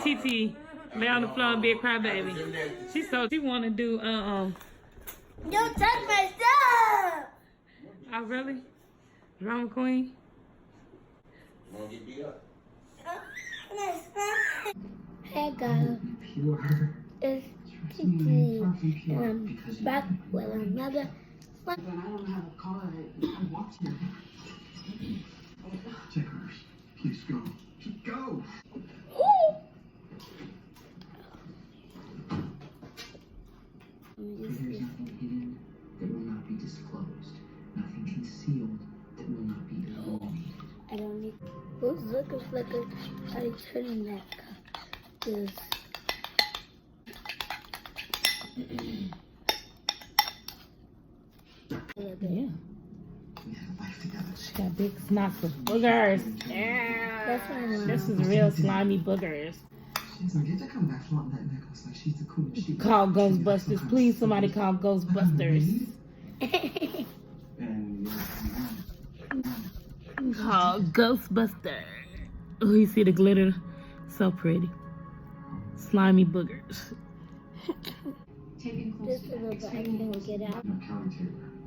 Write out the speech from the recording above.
TT lay on the floor and be a crybaby. She want to do Don't touch my stuff. Oh really? Drama queen. Want to get beat up? Hey guys, it's TT and I'm back with another one. But I don't have a car. I walked here. Take hers. Please go. Just go. There's nothing hidden that will not be disclosed. Nothing concealed that will not be illuminated. I don't need. Who's looking flicker? How you turning that? Cause Yeah. We had a life together. She got big snots with boogers. Yeah. that's my mom. This is real slimy boogers. She doesn't get to come back flaunting that necklace like she's the coolest. She Call Ghostbusters. Please, somebody call Ghostbusters. And Call Ghostbusters. Oh, you see the glitter? So pretty. Slimy boogers. Taken This close is to a I can get out. my counter table.